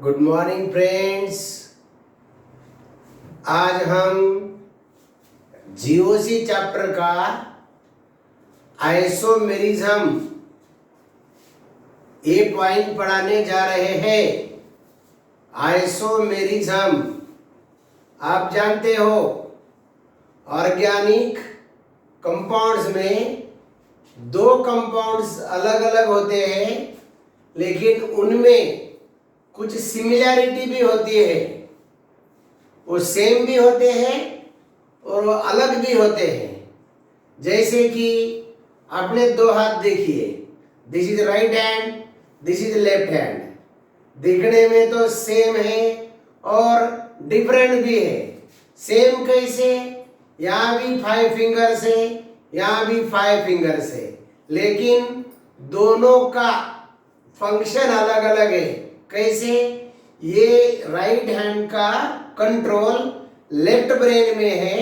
Good morning friends. आज हम GOC chapter का आइसोमेरिज्म ये पॉइंट पढ़ाने जा रहे हैं। आइसोमेरिज्म आप जानते हो, ऑर्गेनिक कंपाउंड्स में दो कंपाउंड्स अलग अलग होते हैं, लेकिन उनमें कुछ सिमिलैरिटी भी होती है। वो सेम भी होते हैं और वो अलग भी होते हैं। जैसे कि आपने दो हाथ देखिए, this is right hand, this is left hand. दिखने में तो सेम है और डिफरेंट भी है। सेम कैसे? यहाँ भी 5 फिंगर्स है, यहाँ भी 5 फिंगर्स है, लेकिन दोनों का फंक्शन अलग अलग है। कैसे? ये राइट हैंड का कंट्रोल लेफ्ट ब्रेन में है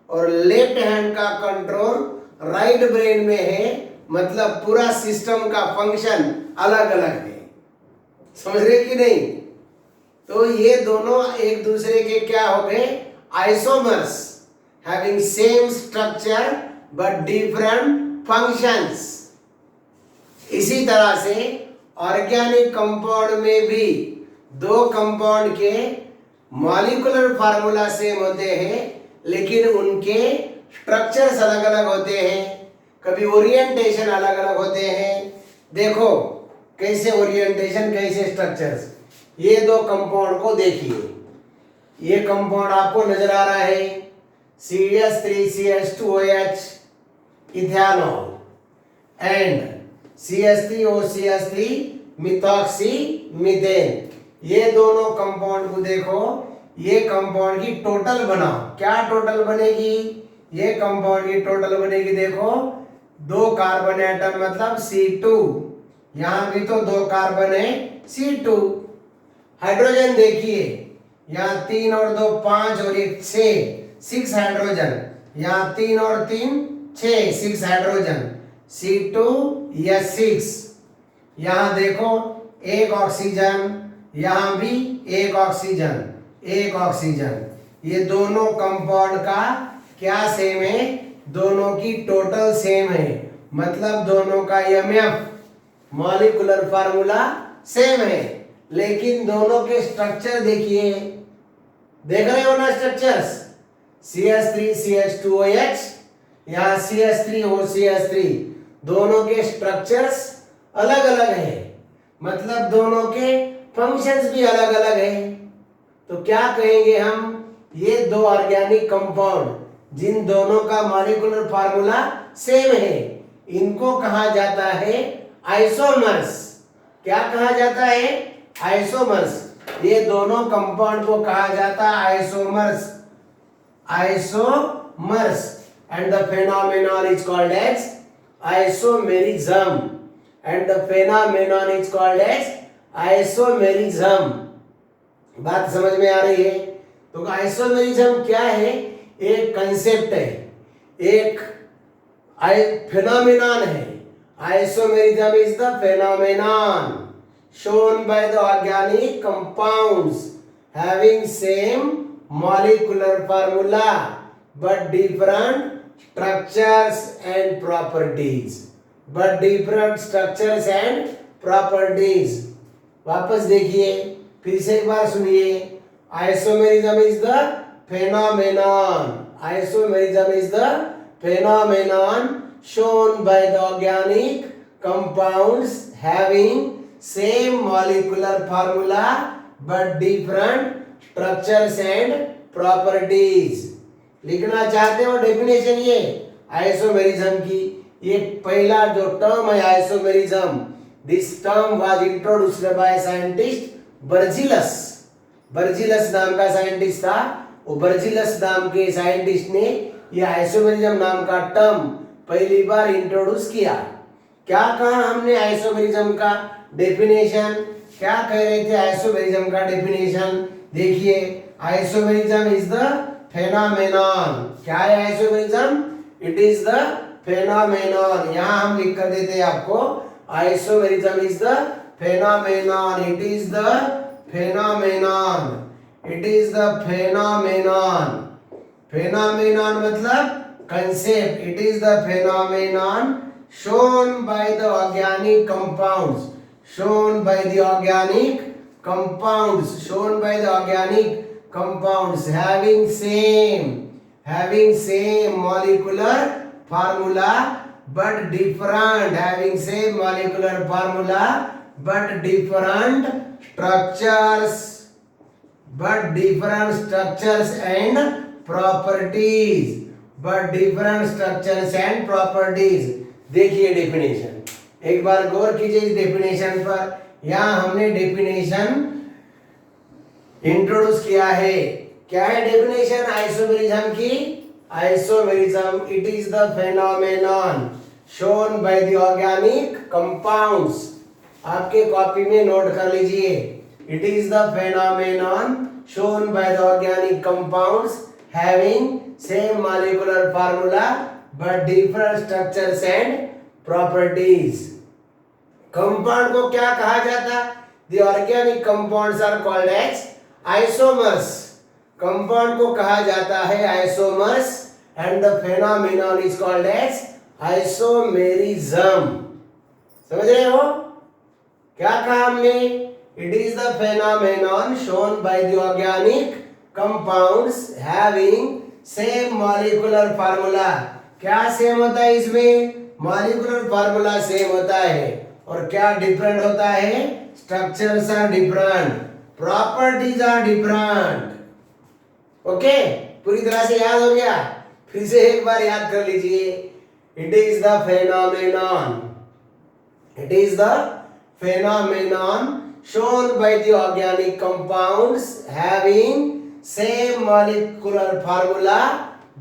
और लेफ्ट हैंड का कंट्रोल राइट ब्रेन में है। मतलब पूरा सिस्टम का फंक्शन अलग अलग है। समझ रहे कि नहीं? तो ये दोनों एक दूसरे के क्या हो गए? Isomers, having same structure but different functions. इसी तरह से ऑर्गेनिक कंपाउंड में भी दो कंपाउंड के मॉलिक्यूलर फार्मूला सेम होते हैं, लेकिन उनके स्ट्रक्चर्स अलग अलग होते हैं। कभी ओरिएंटेशन अलग अलग होते हैं। देखो कैसे ओरिएंटेशन, कैसे स्ट्रक्चर्स। ये दो कंपाउंड को देखिए। ये कंपाउंड आपको नजर आ रहा है, CH3CH2OH ethanol and CH3OCH3 methoxy methane. ये दोनों कंपाउंड को देखो। ये कंपाउंड की टोटल बनाओ, क्या टोटल बनेगी? ये कंपाउंड की टोटल बनेगी, देखो, 2 कार्बन एटम मतलब C2। यहां भी तो 2 कार्बन है, C2। हाइड्रोजन देखिए, यहाँ 3 और 2 5 और 1 6 हाइड्रोजन। यहाँ 3 और 3 6 हाइड्रोजन, C2 या 6। यहां देखो 1 ऑक्सीजन, यहां भी 1 ऑक्सीजन, 1 ऑक्सीजन। ये दोनों कंपाउंड का क्या सेम है? दोनों की टोटल सेम है। मतलब दोनों का MF मॉलिक्यूलर फार्मूला सेम है, लेकिन दोनों के स्ट्रक्चर देखिए। देख रहे हो ना स्ट्रक्चर्स? CH3CH2OH, यहाँ CH3OCH3। दोनों के स्ट्रक्चर्स अलग अलग है, मतलब दोनों के फंक्शंस भी अलग अलग है। तो क्या कहेंगे हम? ये दो ऑर्गेनिक कंपाउंड जिन दोनों का मॉलिक्यूलर फार्मूला सेम है, इनको कहा जाता है आइसोमर्स। क्या कहा जाता है? आइसोमर्स। ये दोनों कंपाउंड को कहा जाता है isomers. Isomers and the phenomenon is called as isomerism, and the phenomenon is called as isomerism। बात समझ में आ रही है? तो आइसोमेरिज्म क्या है? एक कंसेप्ट है, एक phenomenon है। Isomerism is the phenomenon shown by the organic compounds having same molecular formula but different structures and properties, but different structures and properties। वापस देखिए, फिर से एक बार सुनिए। Isomerism is the phenomenon, isomerism is the phenomenon shown by the organic compounds having same molecular formula but different structures and properties। लिखना चाहते हो definition ये आइसोमेरिज्म की? ये पहला जो टर्म है isomerism, this term was introduced by scientist Berzelius. Berzelius नाम का साइंटिस्ट था। वो बर्जिलस नाम के साइंटिस्ट ने ये आइसोमेरिज्म नाम का टर्म पहली बार इंट्रोड्यूस किया। क्या कहा हमने आइसोमेरिज्म का डेफिनेशन? क्या कह रहे थे आइसोमेरिज्म का डेफिनेशन? देखिए, आइसोमेरिज्म इज द phenomenon। क्या है isomerism? It is the phenomenon। यहां हम लिख कर देते हैं आपको, isomerism is the phenomenon, it is the phenomenon. It is the phenomenon. Phenomenon मतलब concept. It is the phenomenon shown by the organic compounds. Shown by the organic compounds. Shown by the organic compounds having same molecular formula but different. Having same molecular formula but different structures. But different structures and properties. But different structures and properties. देखिए definition, एक बार गौर कीजिए इस definition पर। यहां हमने definition introduce किया है। क्या है डेफिनेशन आइसोमेरिज्म की? Isomerism, it is the phenomenon shown by the organic compounds. आपके कॉपी में नोट कर लीजिए, it is the phenomenon shown by the organic compounds having same molecular formula but different structures and properties. Compound को क्या कहा जाता? The organic compounds are called as isomers. Compound को कहा जाता है isomers and the phenomenon is called as isomerism. समझ रहे हो? क्या कहा हमने? It is the phenomenon shown by the organic compounds having same molecular formula. क्या सेम होता है इसमें? मॉलिक्यूलर फार्मूला सेम होता है। और क्या डिफरेंट होता है? Structures are different, properties are different. Okay, पूरी तरह से याद हो गया? फिर से एक बार याद कर लीजिए, it is the phenomenon, it is the phenomenon shown by the organic compounds having same molecular formula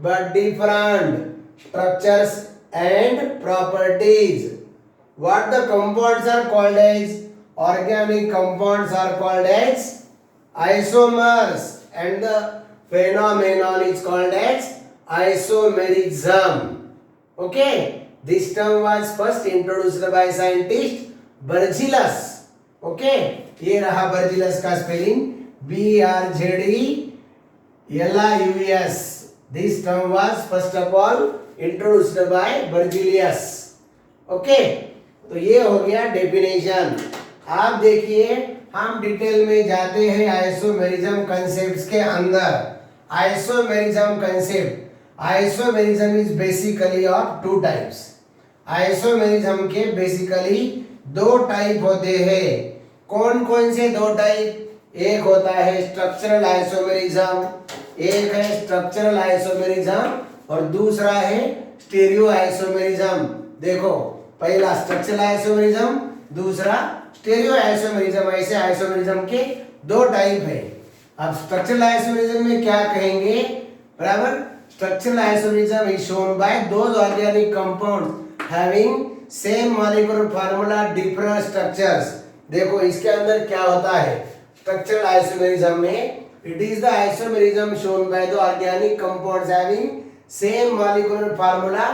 but different structures and properties. What the compounds are called as? Organic compounds are called as isomers and the phenomenon is called as isomerism. Okay, this term was first introduced by scientist Berzelius. Okay, ये रहा बर्जिलस का spelling, BRZELIUS. This term was first of all introduced by Berzelius. Okay, तो ये हो गया definition. आप देखिए, हम डिटेल में जाते हैं आइसोमेरिज्म कंसेप्ट्स के अंदर। Isomerism concept, isomerism is basically of two types. Isomerism के बेसिकली दो टाइप होते हैं। कौन कौन से दो टाइप? एक होता है स्ट्रक्चरल आइसोमेरिज्म, एक है स्ट्रक्चरल आइसोमेरिज्म और दूसरा है स्टीरियो आइसोमेरिज्म। देखो, पहला स्ट्रक्चरल आइसोमेरिज्म, दूसरा स्टीरियो आइसोमेरिज्म। ऐसे आइसोमेरिज्म के दो टाइप है। अब स्ट्रक्चरल आइसोमेरिज्म में क्या कहेंगे? बराबर, structural isomerism is shown by those organic compounds having same molecular formula different structures. देखो इसके अंदर क्या होता है स्ट्रक्चरल आइसोमेरिज्म में, it is the isomerism shown by the organic compounds having same molecular formula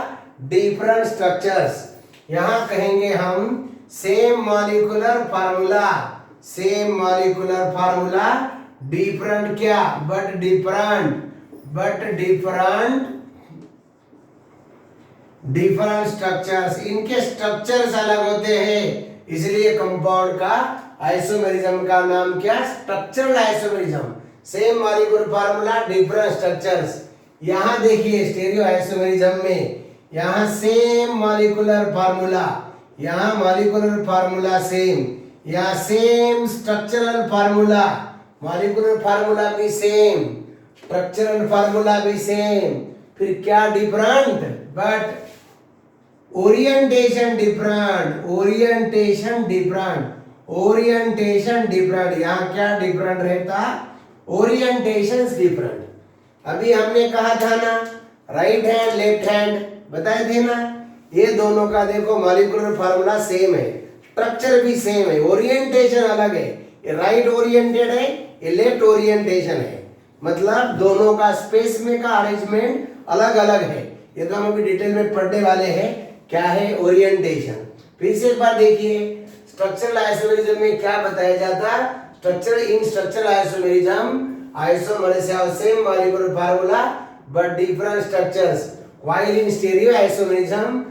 different structures. यहां कहेंगे हम same molecular formula, same molecular formula, different क्या? But different structures. इनके स्ट्रक्चर्स अलग होते हैं, इसलिए कंपाउंड का आइसोमेरिज्म का नाम क्या? Structural isomerism. Same molecular formula, different structures. यहां देखिए स्टीरियो आइसोमेरिज्म में, यहां सेम मॉलिक्यूलर फार्मूला, यहां मॉलिक्यूलर फार्मूला सेम, यहां same structural formula, molecular formula भी सेम, स्ट्रक्चरल फार्मूला भी सेम। फिर क्या different? But orientation different, orientation different, orientation different. यहां क्या डिफरेंट रहता? Orientation different. अभी हमने कहा था ना राइट हैंड लेफ्ट हैंड, बताए थे ना, ये दोनों का देखो मॉलिक्यूलर फार्मूला सेम है, स्ट्रक्चर भी सेम है, ओरिएंटेशन अलग है। ये राइट ओरिएंटेड है, ये लेफ्ट ओरिएंटेशन है, मतलब दोनों का स्पेस में का अरेंजमेंट अलग अलग है। ये तो हम अभी डिटेल में पढ़ने वाले हैं क्या है ओरिएंटेशन। फिर से एक बार देखिए स्ट्रक्चरल आइसोमेरिज्म में क्या बताया जाता? structure in structural isomerism, isomers have same molecular formula but different structures. While in stereoisomerism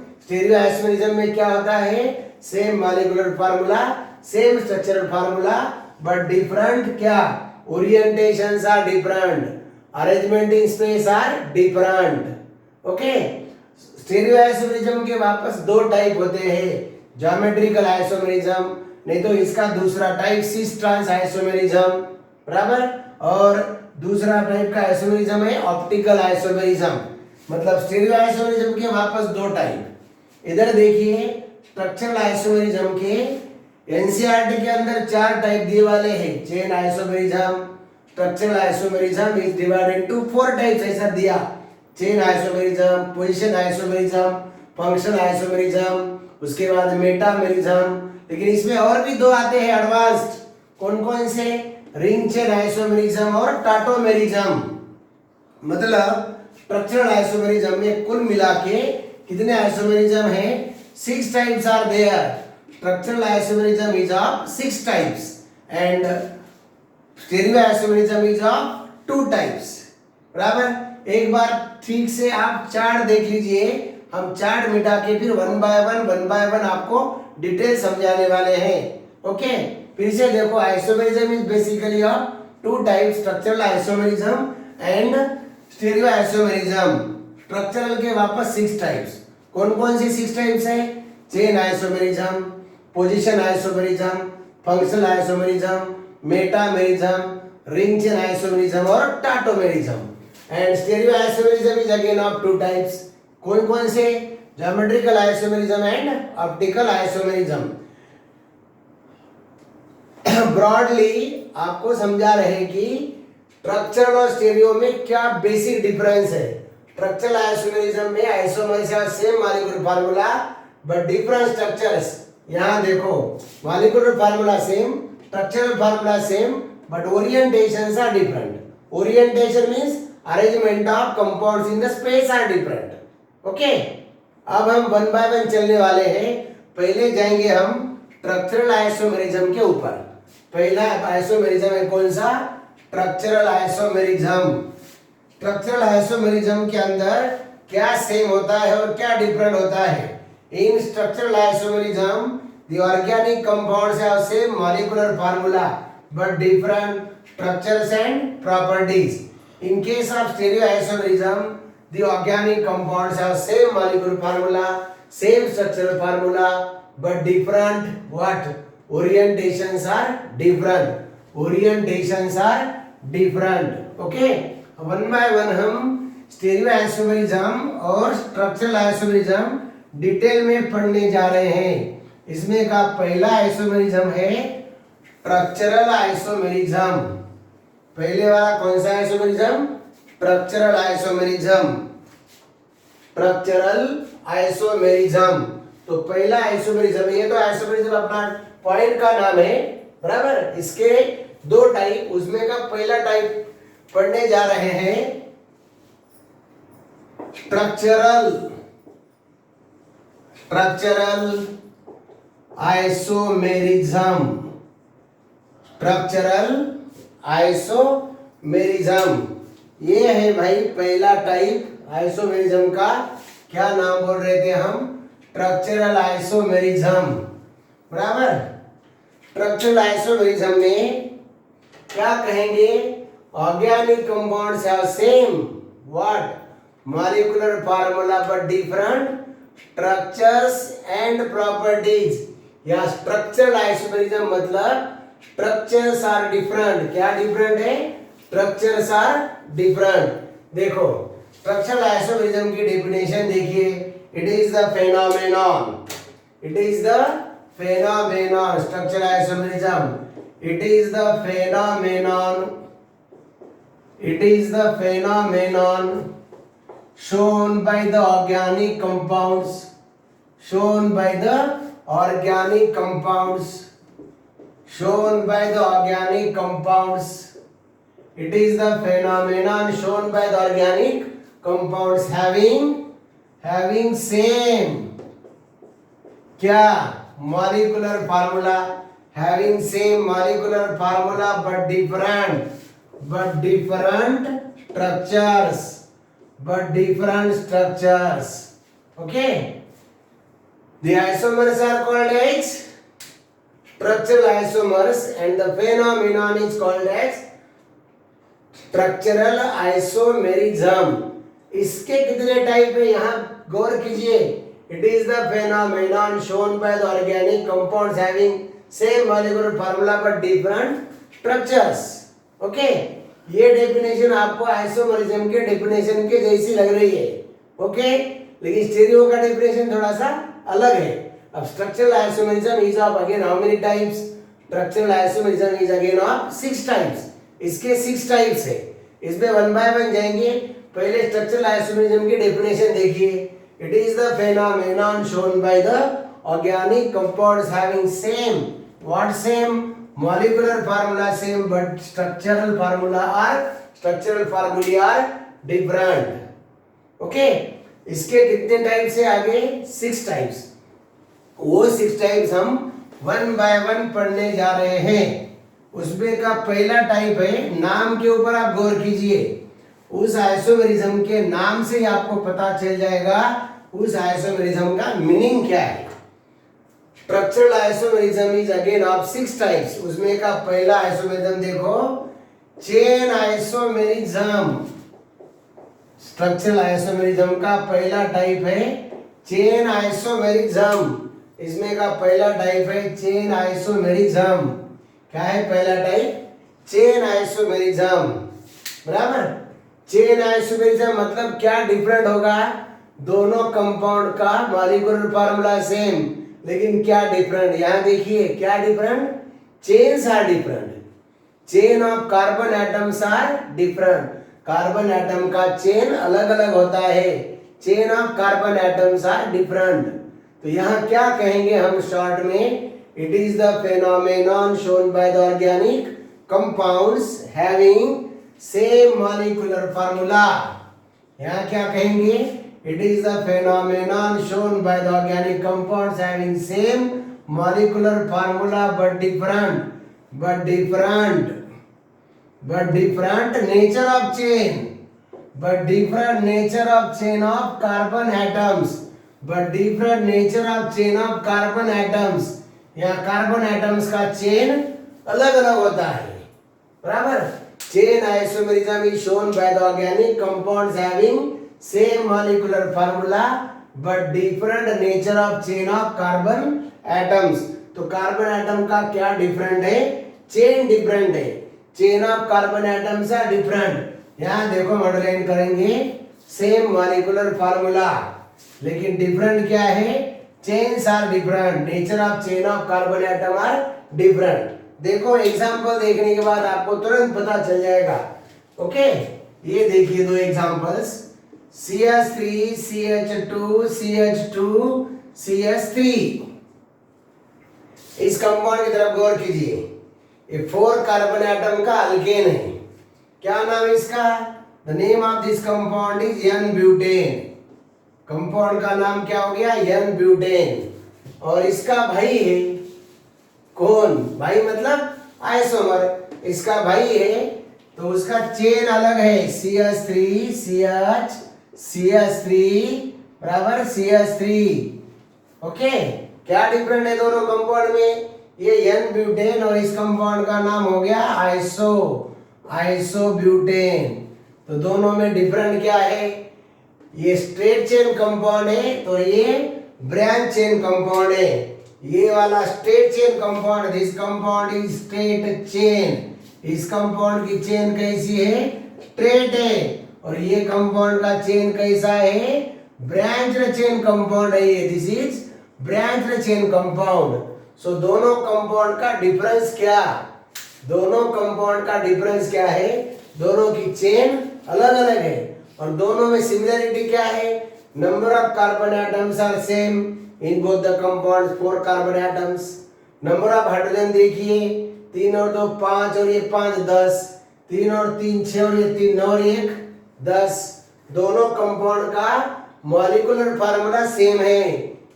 में क्या होता है, same molecular formula, same structural formula but different क्या, orientations are different, arrangement in space are different. Okay, स्टीरियोआइसोमेरिज्म के वापस दो type होते हैं, ज्योमेट्रिकल आइसोमेरिज्म, नहीं तो इसका दूसरा टाइप सिस ट्रांस आइसोमेरिज्म, बराबर, और दूसरा टाइप का आइसोमेरिज्म है ऑप्टिकल आइसोमेरिज्म. मतलब स्टीरियोआइसोमेरिज्म के वापस दो टाइप. इधर देखिए स्ट्रक्चरल आइसोमेरिज्म के एनसीईआरटी के अंदर चार टाइप दिए वाले हैं. Chain isomerism, structural isomerism is divided into four types, ऐसा दिया. Chain isomerism, position isomerism, functional isomerism, उसके बाद मेटामेरिज्म. लेकिन इसमें और भी दो आते हैं एडवांस्ड. कौन कौन से? रिंग चेन आइसोमेरिज्म और टाटोमेरिज्म. मतलब स्ट्रक्चरल आइसोमेरिज्म में कुल मिला के कितने आइसोमेरिज्म हैं? 6 types are there. Structural isomerism is of 6 types and stereo isomerism is of 2 types. बराबर. एक बार ठीक से आप चार्ट देख लीजिए. हम चार्ट मिटा के फिर वन बाय वन आपको डिटेल समझाने वाले हैं. ओके, फिर से देखो. Isomerism is basically of 2 types, structural isomerism and stereo isomerism. Structural के वापस 6 टाइप्स. कौन कौन सी 6 टाइप्स है? Chain isomerism, position isomerism, functional isomerism, metamerism, ring chain isomerism और tautomerism. And stereo isomerism is again of 2 types. कौन कौन से? Geometrical isomerism and optical isomerism. Broadly आपको समझा रहे कि स्ट्रक्चरल और स्टीरियो में क्या बेसिक डिफरेंस है. स्ट्रक्चरल आइसोमेरिज्म में isomers have same molecular formula but different structures. यहां देखो, molecular formula same, structural formula same but orientations are different. Orientation means arrangement of compounds in the space are different. Okay, अब हम one by one चलने वाले हैं. पहले जाएंगे हम स्ट्रक्चरल आइसोमेरिज्म के ऊपर. पहला आइसोमेरिज्म है कौन सा? Structural isomerism. स्ट्रक्चरल आइसोमेरिज्म के अंदर क्या सेम होता है और क्या डिफरेंट होता है? इन structural isomerism the organic compounds have same molecular formula but different structures and properties. In case of stereoisomerism, the organic compounds have same molecular formula, same structural formula but different what? Orientations are different. Orientations are different. Okay, one by one हम stereoisomerism और structural isomerism detail में पढ़ने जा रहे हैं. इसमें का पहला आइसोमेरिज्म है स्ट्रक्चरल आइसोमेरिज्म. पहले वाला कौन सा isomerism? Structural isomerism. Structural isomerism. तो पहला आइसोमेरिज्म, ये तो आइसोमेरिज्म अपना पॉइंट का नाम है, बराबर. इसके दो टाइप, उसमें का पहला टाइप पढ़ने जा रहे हैं स्ट्रक्चरल आइसोमेरिज्म. स्ट्रक्चरल आइसोमेरिज्म ये है भाई पहला टाइप आइसोमेरिज्म का. क्या नाम बोल रहे थे हम? स्ट्रक्चरल आइसोमेरिज्म, बराबर. स्ट्रक्चरल आइसोमेरिज्म में क्या कहेंगे? Organic compounds have same what? Molecular formula but different structures and properties. या स्ट्रक्चरल आइसोमेरिज्म मतलब स्ट्रक्चर्स आर डिफरेंट. क्या डिफरेंट है? Structures are different. देखो, स्ट्रक्चरल आइसोमेरिज्म की डेफिनेशन देखिए. It is the phenomenon. It is the phenomenon. Structural isomerism, it is the phenomenon. It is the phenomenon shown by the organic compounds. Shown by the organic compounds. Shown by the organic compounds. It is the phenomenon shown by the organic compounds having same क्या? molecular formula, having same molecular formula but different structures. Okay, the isomers are called as structural isomers and the phenomenon is called as structural isomerism. इसके कितने type है यहाँ गौर कीजिए. It is the phenomenon shown by the organic compounds having same molecular formula but different structures. Okay, ये definition आपको isomerism के definition के जैसी लग रही है. ओके, लेकिन स्टीरियो का डेफिनेशन थोड़ा सा अलग है. अब structural isomerism is of again how many types? Structural isomerism is again of 6 types. इसके 6 टाइप्स है. इसमें वन बाय वन जाएंगे. पहले स्ट्रक्चरल आइसोमेरिज्म की डेफिनेशन देखिए. It is the phenomenon shown by the organic compounds having same what same molecular formula same but structural फार्मूले are different. Okay, इसके कितने टाइप्स है आगे? 6 टाइप्स. वो 6 टाइप्स हम वन बाय वन पढ़ने जा रहे हैं. उसमें का पहला टाइप है, नाम के ऊपर आप गौर कीजिए. उस आइसोमेरिज्म के नाम से ही आपको पता चल जाएगा उस आइसोमेरिज्म का मीनिंग क्या है. Structural isomerism is again of 6 types. उसमें का पहला आइसोमेरिज्म देखो, चेन आइसोमेरिज्म. स्ट्रक्चरल आइसोमेरिज्म का पहला टाइप है चेन आइसोमेरिज्म. इसमें का पहला टाइप है चेन आइसोमेरिज्म. क्या है पहला टाइप? Chain isomerism. बराबर. चेन आइसोमेरिज्म मतलब क्या डिफरेंट होगा? दोनों कंपाउंड का मॉलिक्यूलर फार्मूला सेम, लेकिन क्या डिफरेंट? यहां देखिए क्या different? Chains are different. Chain of carbon atoms are different. Carbon atom का चेन अलग अलग होता है. Chain of carbon atoms are different. तो यहाँ क्या कहेंगे हम शॉर्ट में? It is the phenomenon shown by the organic compounds having same molecular formula. यहाँ क्या कहेंगे? It is the phenomenon shown by the organic compounds having same molecular formula but different nature of chain. But different nature of chain of carbon atoms. यहाँ carbon atoms का chain अलग अलग होता है. बराबर. Chain isomerism is shown by the organic compounds having same molecular formula but different nature of chain of carbon atoms. तो carbon atom का क्या डिफरेंट है? चेन डिफरेंट है. Chain of carbon atoms are different. यहाँ देखो underline करेंगे same molecular formula, लेकिन different क्या है? Chains are different. Nature of chain of carbon atom are different. देखो एग्जांपल देखने के बाद आपको तुरंत पता चल जाएगा. ओके, ये देखिए 2 examples. CH3 CH2 CH2 CH3. इस कंपाउंड की तरफ गौर कीजिए. ये 4 कार्बन एटम का अल्केन है. क्या नाम है इसका? The name of this compound is n butane. Compound का नाम क्या हो गया? N-ब्यूटेन. और इसका भाई है कौन? भाई मतलब आइसोमर. इसका भाई है तो उसका चेन अलग है. CH3 CH3 बराबर CH3. ओके, क्या डिफरेंट है दोनों कंपाउंड में? ये N-ब्यूटेन और इस कंपाउंड का नाम हो गया आइसोब्यूटेन. तो दोनों में डिफरेंट क्या है? ये स्ट्रेट चेन कंपाउंड है तो ये ब्रांच चेन कंपाउंड है. ये वाला straight chain compound, this compound is straight chain. इस कंपाउंड की चेन कैसी है? स्ट्रेट है. और ये कंपाउंड का चेन कैसा है? ब्रांच चेन कंपाउंड है. ये this is branch chain compound. So दोनों कंपाउंड का डिफरेंस क्या? दोनों कंपाउंड का डिफरेंस क्या है? दोनों की चेन अलग अलग है. और दोनों में सिमिलरिटी क्या है? Number of carbon atoms are same in both the compounds. 4 carbon atoms. Number of hydrogen देखिए 3 और 2 5 और ये 5 10. 3 और 3 6 और ये 3 9 और 1 10. दोनों कंपाउंड का मॉलिक्यूलर फार्मूला सेम है.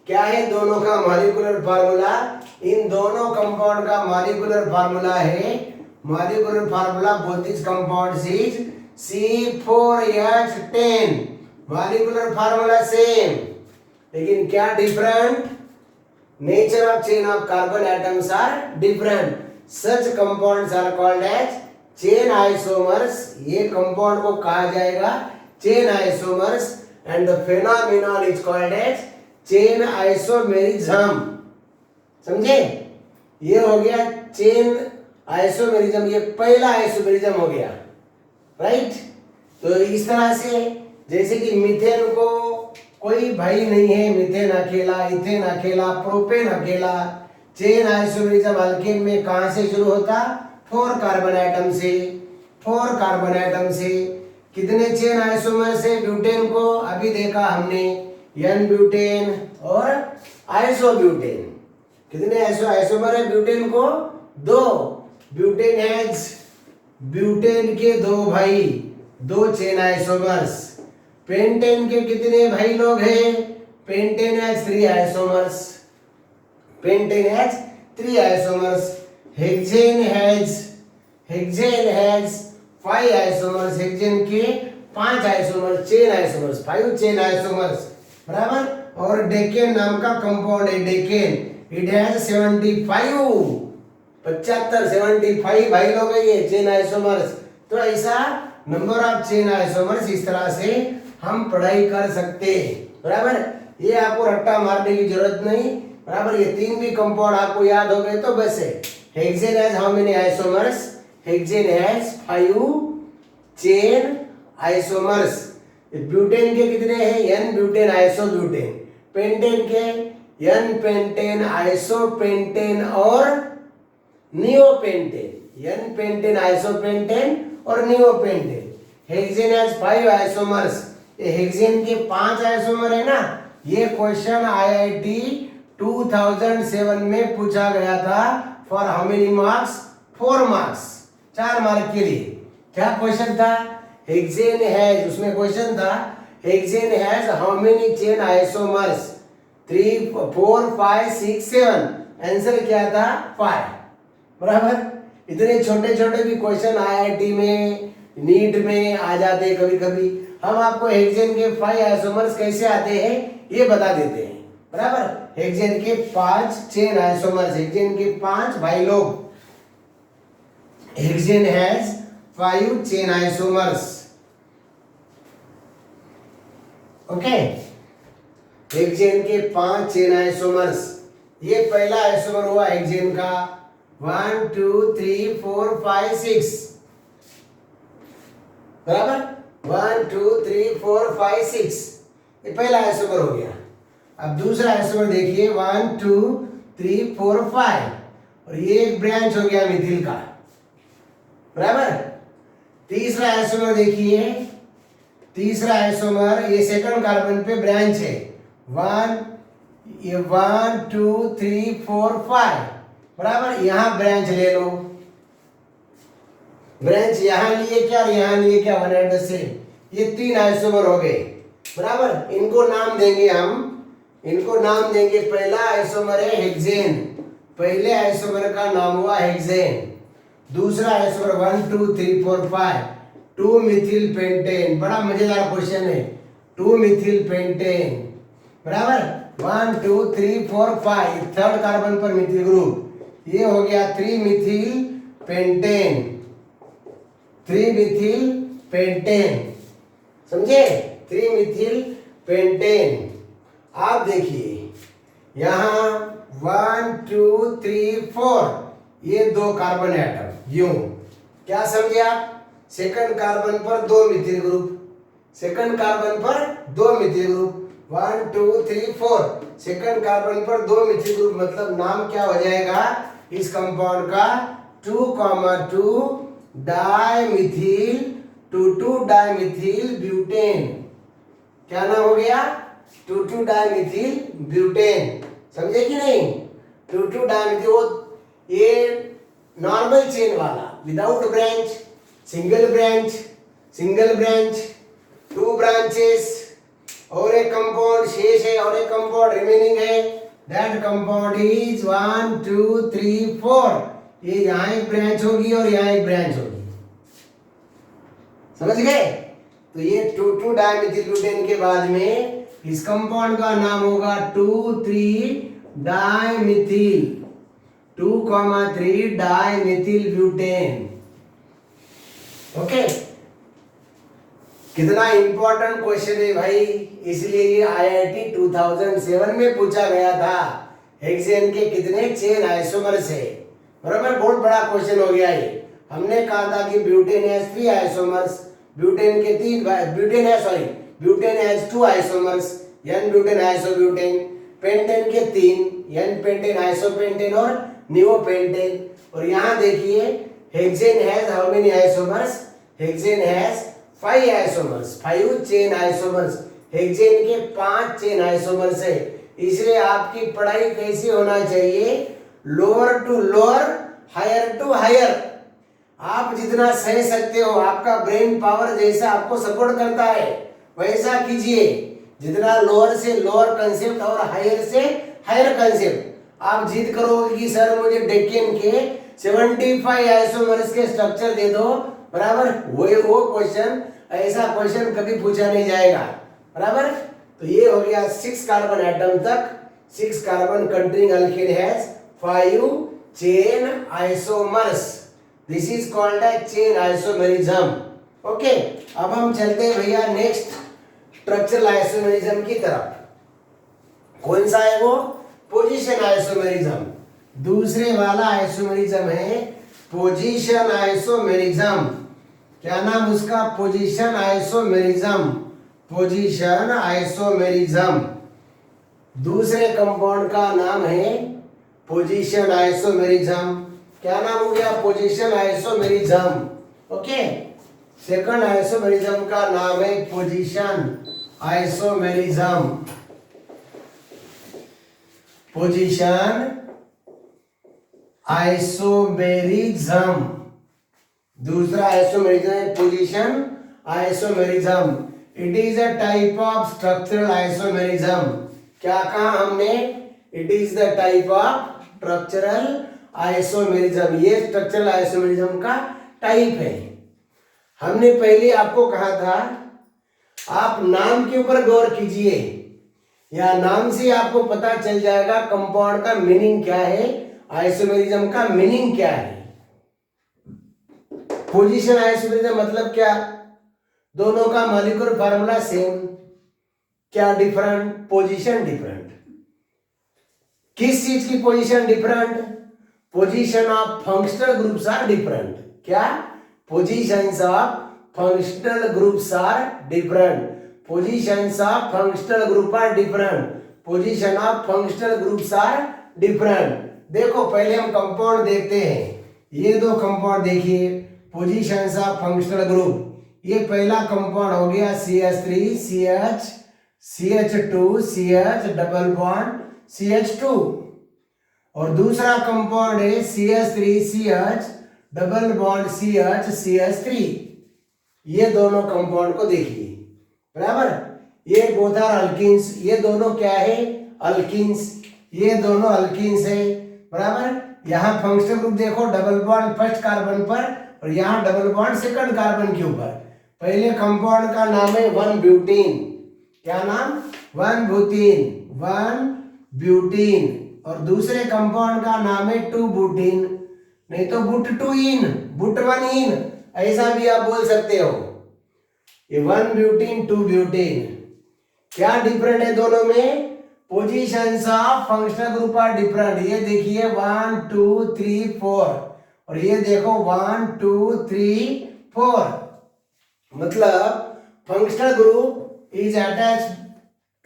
क्या है दोनों का मॉलिक्यूलर फार्मूला? इन दोनों कंपाउंड का मॉलिक्यूलर फार्मूला है, molecular formula both this compounds is C4H10, molecular formula same, लेकिन क्या different? Nature of chain of carbon atoms are different. Such compounds are called as chain isomers. ये compound को कहा जाएगा chain isomers and the phenomenon is called as chain isomerism. समझे? ये हो गया चेन आइसोमेरिज्म, ये पहला आइसोमेरिज्म हो गया, राइट? तो इस तरह से जैसे कि मीथेन को कोई भाई नहीं है, मीथेन अकेला, इथेन अकेला, प्रोपेन अकेला. चेन आइसोमेरिज्म अल्केन में कहां से शुरू होता? 4 कार्बन एटम से. 4 कार्बन एटम से कितने चेन आइसोमर से ब्यूटेन को अभी देखा हमने, एन ब्यूटेन और आइसोब्यूटेन. कितने आइसोमर है ब्यूटेन को? 2. ब्यूटेन हैज, ब्यूटेन के 2 भाई, 2 चेन आइसोमर्स. पेंटेन के कितने भाई लोग हैं? Pentane has 3 isomers. Pentane has 3 isomers. Hexane has 5 isomers. Hexane के 5 isomers, chain isomers, 5 chain isomers, बराबर. और डेकेन नाम का कंपाउंड है, डेकेन, इट हैज 75 भाई लोग है ये चेन आइसोमर्स. तो ऐसा नंबर ऑफ चेन आइसोमर्स इस तरह से हम पढ़ाई कर सकते हैं, बराबर. ये आपको रट्टा मारने की जरूरत नहीं, बराबर. ये 3 भी कंपाउंड आपको याद हो गए तो बस है. Hexane has how many isomers? Hexane has 5 chain isomers. Butane के कितने हैं? N butane, isobutane. पेंटेन के एन पेंटेन, आइसोपेंटेन और नियोपेंटेन. एन पेंटेन, आइसोपेंटेन और नियोपेंटेन. Hexane has 5 isomers. ये हेक्सेन के 5 आइसोमर है ना. ये क्वेश्चन IIT 2007 में पूछा गया था. For how many marks? 4 marks, 4 mark के लिए. क्या क्वेश्चन था? हेक्सेन हैज, उसमें क्वेश्चन था hexane has how many chain isomers? 3, 4, 5, 6, 7. Answer क्या था? 5, बराबर. इतने छोटे छोटे भी क्वेश्चन IIT में, नीट में आ जाते कभी कभी. हम आपको हेक्सेन के 5 आइसोमर्स कैसे आते हैं ये बता देते हैं, बराबर. हेक्सेन के 5 चेन आइसोमर्स, हेक्सेन के 5 भाई लोग. Hexane has 5 chain isomers. Okay, hexane के 5 चेन आइसोमर्स. ये पहला आइसोमर हुआ हेक्सेन का. 1, 2, 3, 4, 5, 6, बराबर. 1, 2, 3, 4, 5, 6, ये पहला आइसोमर हो गया. अब दूसरा आइसोमर देखिए, 1, 2, 3, 4, 5, और ये एक ब्रांच हो गया मिथिल का, बराबर. तीसरा आइसोमर देखिए, तीसरा आइसोमर ये सेकंड कार्बन पे ब्रांच है. 1, 2, 3, 4, 5, बराबर. यहां ब्रांच ले लो. ब्रांच यहां लिए क्या और यहां लिए क्या? 1 एंड द सेम. ये 3 आइसोमर हो गए, बराबर. इनको नाम देंगे हम, इनको नाम देंगे. पहला आइसोमर है हेक्सेन. पहले आइसोमर का नाम हुआ हेक्सेन. दूसरा आइसोमर 1, 2, 3, 4, 5, 2 मिथिल पेंटेन. बड़ा मजेदार क्वेश्चन है. 2 मिथिल पेंटेन, बराबर. 1, 2, 3, 4, 5, थर्ड कार्बन पर मिथिल ग्रुप. ये हो गया 3 मिथिल पेंटेन. 3 मिथिल पेंटेन, समझे? 3 मिथिल पेंटेन. आप देखिए यहां 1, 2, 3, 4, ये 2 कार्बन एटम. यूं क्या समझे आप? सेकंड कार्बन पर 2 मिथिल ग्रुप, सेकंड कार्बन पर 2 मिथिल ग्रुप. 1, 2, 3, 4, सेकंड कार्बन पर 2 मिथिल ग्रुप. मतलब नाम क्या हो जाएगा इस कंपाउंड का? 2,2 डाइमिथिल 2,2 डाइमिथिल ब्यूटेन. क्या नाम हो गया? 2,2 डाइमिथिल ब्यूटेन. समझे कि नहीं? 2,2 डाइमिथिल, वो ये नॉर्मल चेन वाला, without branch, single branch, single branch, 2 branches, और एक कंपाउंड शेष है और एक कंपाउंड रिमेनिंग है. That compound is 1 2 3 4। ये यहाँ एक ब्रांच होगी और यहाँ एक ब्रांच होगी, समझ गए? तो ये 2 डाइमिथिल ब्यूटेन के बाद में इस कंपाउंड का नाम होगा 2,3 डाइमिथिल, 2,3 डाइमिथिल ब्यूटेन। ओके, कितना इंपॉर्टेंट क्वेश्चन है भाई, इसलिए ये IIT 2007 में पूछा गया था। हेक्सेन के कितने चेन आइसोमर्स है, बराबर? बहुत बड़ा क्वेश्चन हो गया ये। हमने कहा था कि ब्यूटेन हैज 3 आइसोमर्स, ब्यूटेन के 3 butane has 2 isomers, n butane isobutane, pentane के 3, n पेंटेन आइसोपेंटेन और नियोपेंटेन। और यहाँ देखिए hexane has how many isomers? Hexane has 5 isomers, 5 chain isomers. Hexane के 5 चेन आइसोमर्स है। इसलिए आपकी पढ़ाई कैसी होना चाहिए? Lower to lower, higher to higher. आप जितना सह सकते हो, आपका ब्रेन पावर जैसा आपको सपोर्ट करता है वैसा कीजिए। जितना लोअर से लोअर कंसेप्ट और हायर से हायर कंसेप्ट आप जिद करोगे कि सर मुझे डेक्कन के 75 आइसोमर्स के स्ट्रक्चर दे दो, बराबर? वो क्वेश्चन, ऐसा क्वेश्चन कभी पूछा नहीं जाएगा, बराबर? तो ये हो गया 6 कार्बन एटम तक। 6 carbon containing alkane has 5 chain isomers. This is called a chain isomerism. Okay, अब हम चलते हैं भैया नेक्स्ट स्ट्रक्चरल आइसोमेरिज्म की तरफ। कौन सा है वो? Position isomerism. दूसरे वाला आइसोमेरिज्म है पोजीशन आइसोमेरिज्म। क्या नाम उसका? Position isomerism. Position isomerism. दूसरे कंपाउंड का नाम है पोजीशन आइसोमेरिज्म। क्या नाम हो गया? Position isomerism. Okay, second isomerism का नाम है पोजीशन आइसोमेरिज्म। Position isomerism. दूसरा आइसोमेरिज्म है position isomerism. It is a type of structural isomerism. क्या कहा हमने? It is the type of structural isomerism. ये स्ट्रक्चरल आइसोमेरिज्म का टाइप है। हमने पहले आपको कहा था, आप नाम के ऊपर गौर कीजिए, या नाम से आपको पता चल जाएगा कंपाउंड का मीनिंग क्या है, आइसोमेरिज्म का मीनिंग क्या है। पोजीशन आइसोमेरिज्म मतलब क्या? दोनों का मॉलिक्यूलर फार्मूला सेम, क्या डिफरेंट? Position different. किस चीज की position different? Position of functional groups are different. क्या? Positions of functional groups are different. Positions of functional group are different. Position of functional groups are different. देखो पहले हम compound देखते हैं। ये दो कंपाउंड देखिए, पोजीशंस ऑफ फंक्शनल ग्रुप। ये पहला कंपाउंड हो गया CH3 CH CH2 CH double bond CH2, और दूसरा कंपाउंड है CH3 CH double bond CH CH3। ये दोनों कंपाउंड को देखिए, बराबर? ये बोथ आर अल्कीन्स। ये दोनों क्या है? अल्कीन्स। ये दोनों अल्कीन्स है, बराबर? यहाँ फंक्शनल ग्रुप देखो, डबल बॉन्ड फर्स्ट कार्बन पर और यहाँ डबल बॉन्ड सेकंड कार्बन के ऊपर। पहले कंपाउंड का नाम है 1 ब्यूटीन। क्या नाम? 1 ब्यूटीन, 1 ब्यूटीन। और दूसरे कंपाउंड का नाम है 2 ब्यूटीन, नहीं तो बुट 2 इन, बुट 1 इन, ऐसा भी आप बोल सकते हो। ये 1 ब्यूटीन 2 ब्यूटीन। क्या डिफरेंट है दोनों में? Positions of functional group are different. ये देखिए 1 2 3 4 और ये देखो 1 2 3 4। मतलब functional group is attached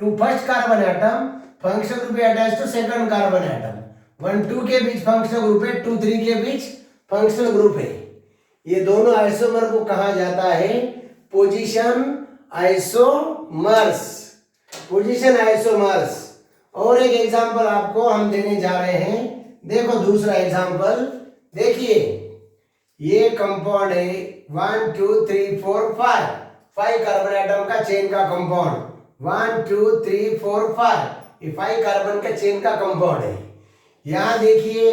to first carbon atom, functional group is attached to second carbon atom. 1 2 के बीच फंक्शनल ग्रुप है, 2 3 के बीच फंक्शनल ग्रुप है। ये दोनों आइसोमर को कहा जाता है पोजीशन आइसोमर्स। Position isomers. और एक एग्जांपल आपको हम देने जा रहे हैं। देखो दूसरा एग्जांपल देखिए, ये कंपाउंड है 1 2 3 4 5 कार्बन एटम का चेन का कंपाउंड 1 2 3 4 5। ये 5 कार्बन का चेन का कंपाउंड है। यहाँ देखिए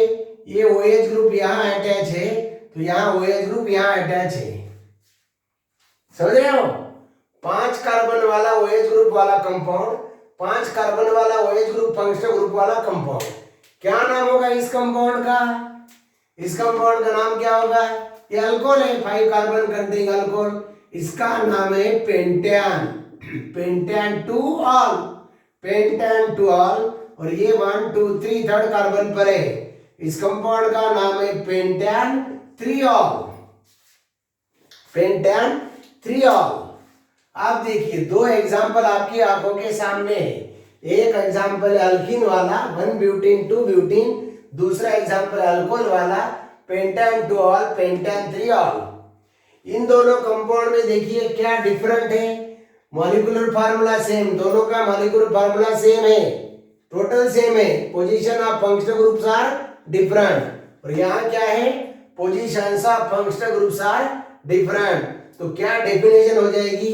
ये OH ग्रुप यहाँ अटैच है, तो यहाँ OH ग्रुप यहाँ अटैच है, समझ रहे हो? 5 कार्बन वाला OH ग्रुप वाला कंपाउंड, 5 कार्बन वाला OH ग्रुप फंक्शनल ग्रुप वाला कंपाउंड, क्या नाम होगा इस कंपाउंड का? इस कंपाउंड का नाम क्या होगा? ये अल्कोहल है, 5 कार्बन कंटेनिंग अल्कोहल, इसका नाम है pentane, pentane two all, pentane two all. और ये 1 2 3 थर्ड कार्बन पर है, इस कंपाउंड का नाम है पेंटेन थ्रियोल, पेंटेन थ्रियोल। आप देखिए 2 एग्जांपल आपकी आंखों के सामने है, एक एग्जांपल है अल्कीन वाला 1 ब्यूटीन 2 ब्यूटीन, दूसरा एग्जांपल अल्कोहल वाला पेंटेन टू ऑल, पेंटेन थ्रियोल। इन दोनों कंपाउंड में देखिए क्या डिफरेंट है, मॉलिक्यूलर फार्मूला सेम, दोनों का मॉलिक्यूलर फार्मूला सेम है, टोटल सेम है, position of functional groups are different. और यहाँ क्या है, positions of functional groups are different. तो क्या डेफिनेशन हो जाएगी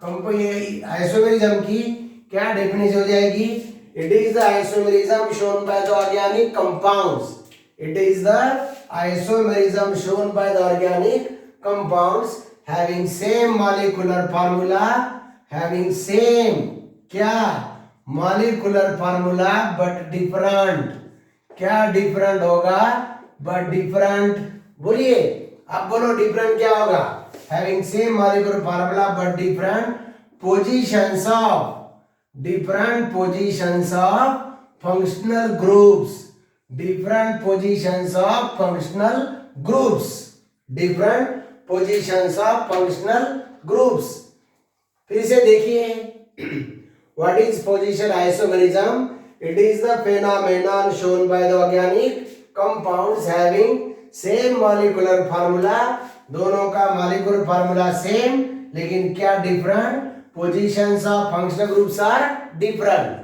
आइसोमेरिज्म की? क्या डेफिनेशन हो जाएगी? It is the isomerism shown by the organic compounds, it is the isomerism shown by the organic compounds having same molecular formula, having same क्या molecular formula but different. क्या different होगा? But different, बोलिए आप बोलो different क्या होगा? Having same molecular formula but different positions of, different positions of functional groups, different positions of functional groups, different positions of functional groups। फिर से देखिए what is position isomerism? It is the phenomenon shown by the organic compounds having same molecular formula, दोनों का molecular formula same, लेकिन क्या different? Positions of functional groups are different.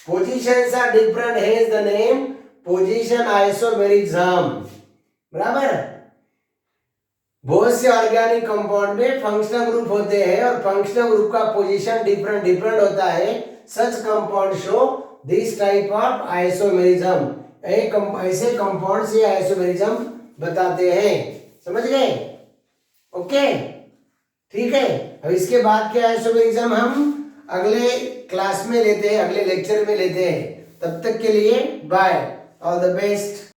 Positions are different, hence the name position isomerism। बराबर? बहुत से organic compound में functional group होते हैं और फंक्शनल ग्रुप का पोजीशन डिफरेंट डिफरेंट होता है। Such compound show this type of isomerism, ऐसे कंपाउंड से आइसोमेरिज्म बताते हैं, समझ गए? ओके, ठीक है। अब इसके बाद क्या आइसोमेरिज्म हम अगले क्लास में लेते हैं, अगले लेक्चर में लेते हैं। तब तक के लिए बाय, ऑल द बेस्ट।